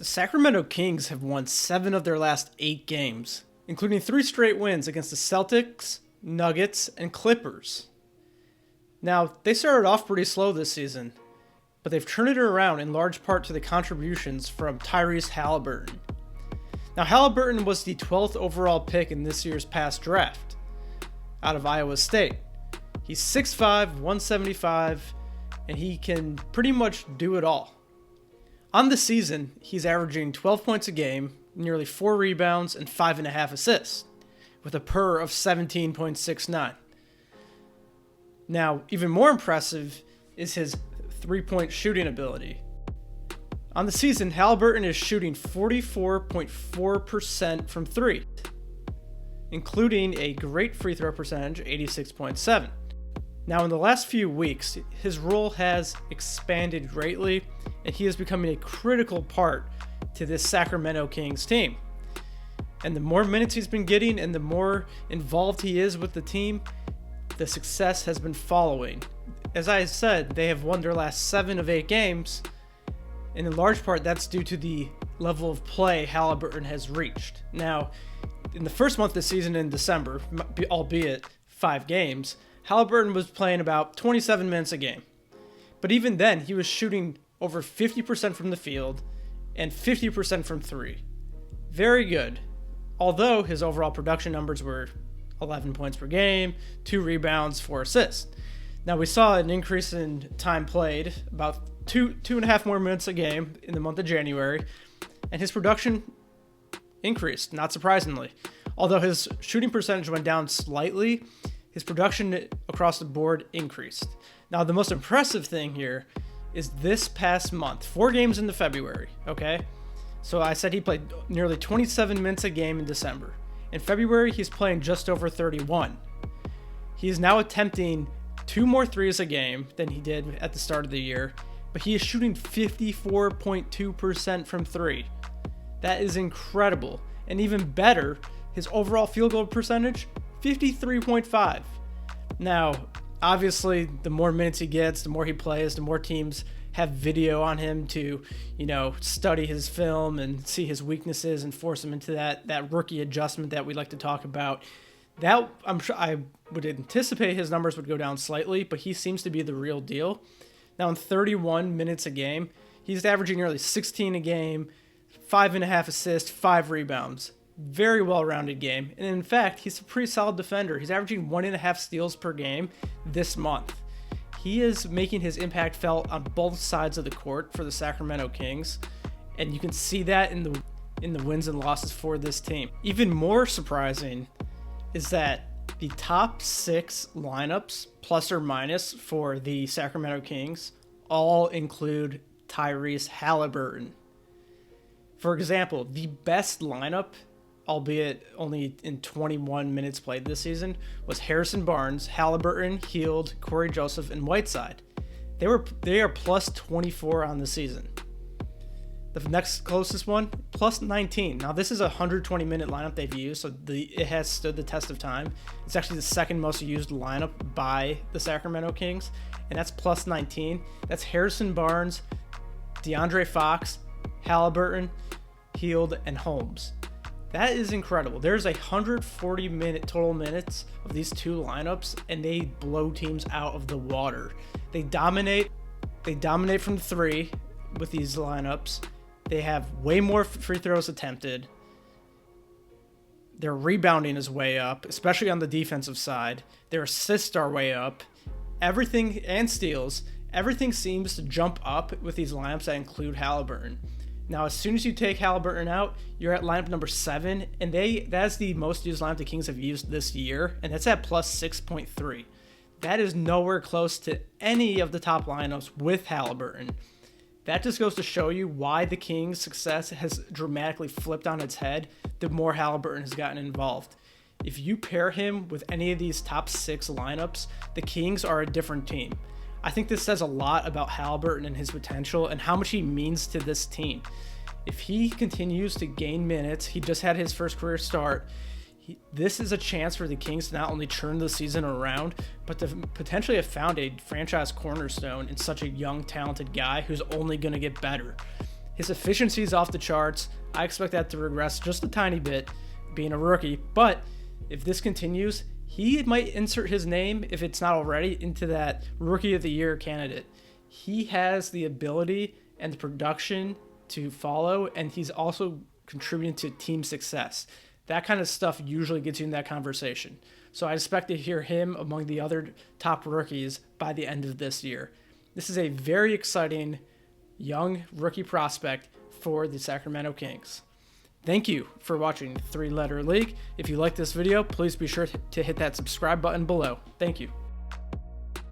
The Sacramento Kings have won 7 of their last 8 games, including 3 straight wins against the Celtics, Nuggets, and Clippers. Now, they started off pretty slow this season, but they've turned it around in large part to the contributions from Tyrese Haliburton. Now, Haliburton was the 12th overall pick in this year's past draft out of Iowa State. He's 6'5", 175, and he can pretty much do it all. On the season, he's averaging 12 points a game, nearly 4 rebounds, and 5.5 assists, with a PER of 17.69. Now, even more impressive is his three-point shooting ability. On the season, Haliburton is shooting 44.4% from 3, including a great free throw percentage, 86.7. Now, in the last few weeks, his role has expanded greatly, and he is becoming a critical part to this Sacramento Kings team. And the more minutes he's been getting and the more involved he is with the team, the success has been following. As I said, they have won their last 7 of 8 games, and in large part that's due to the level of play Haliburton has reached. Now, in the first month of the season in December, albeit 5 games, Haliburton was playing about 27 minutes a game. But even then, he was shooting over 50% from the field and 50% from 3. Very good. Although his overall production numbers were 11 points per game, 2 rebounds, 4 assists. Now, we saw an increase in time played, about 2.5 more minutes a game in the month of January, and his production increased, not surprisingly. Although his shooting percentage went down slightly, his production across the board increased. Now, the most impressive thing here is this past month, 4 games into February, okay? So I said he played nearly 27 minutes a game in December. In February, he's playing just over 31. He is now attempting 2 more threes a game than he did at the start of the year, but he is shooting 54.2% from 3. That is incredible. And even better, his overall field goal percentage, 53.5. Now, obviously, the more minutes he gets, the more he plays, the more teams have video on him to, study his film and see his weaknesses and force him into that rookie adjustment that we like to talk about. That, I'm sure, I would anticipate his numbers would go down slightly, but he seems to be the real deal. Now, in 31 minutes a game, he's averaging nearly 16 a game, 5.5 assists, 5 rebounds. Very well-rounded game. And in fact, he's a pretty solid defender. He's averaging 1.5 steals per game this month. He is making his impact felt on both sides of the court for the Sacramento Kings, and you can see that in the wins and losses for this team. Even more surprising is that the top 6 lineups, plus or minus, for the Sacramento Kings all include Tyrese Haliburton. For example, the best lineup, albeit only in 21 minutes played this season, was Harrison Barnes, Haliburton, Hield, Corey Joseph, and Whiteside. They are plus 24 on the season. The next closest one, plus 19. Now, this is a 120-minute lineup they've used, so it has stood the test of time. It's actually the second most used lineup by the Sacramento Kings, and that's plus 19. That's Harrison Barnes, DeAndre Fox, Haliburton, Hield, and Holmes. That is incredible. There's 140 total minutes of these 2 lineups, and they blow teams out of the water. They dominate from 3 with these lineups. They have way more free throws attempted. Their rebounding is way up, especially on the defensive side. Their assists are way up. Everything, and steals, everything seems to jump up with these lineups that include Haliburton. Now, as soon as you take Haliburton out, you're at lineup number 7, and that's the most used lineup the Kings have used this year, and that's at plus 6.3. That is nowhere close to any of the top lineups with Haliburton. That just goes to show you why the Kings' success has dramatically flipped on its head the more Haliburton has gotten involved. If you pair him with any of these top 6 lineups, the Kings are a different team. I think this says a lot about Haliburton and his potential and how much he means to this team. If he continues to gain minutes, he just had his first career start, this is a chance for the Kings to not only turn the season around, but to potentially have found a franchise cornerstone in such a young, talented guy who's only going to get better. His efficiency is off the charts. I expect that to regress just a tiny bit, being a rookie. But if this continues, he might insert his name, if it's not already, into that Rookie of the Year candidate. He has the ability and the production to follow, and he's also contributing to team success. That kind of stuff usually gets you in that conversation. So I expect to hear him among the other top rookies by the end of this year. This is a very exciting young rookie prospect for the Sacramento Kings. Thank you for watching 3 Letter League. If you like this video, please be sure to hit that subscribe button below. Thank you.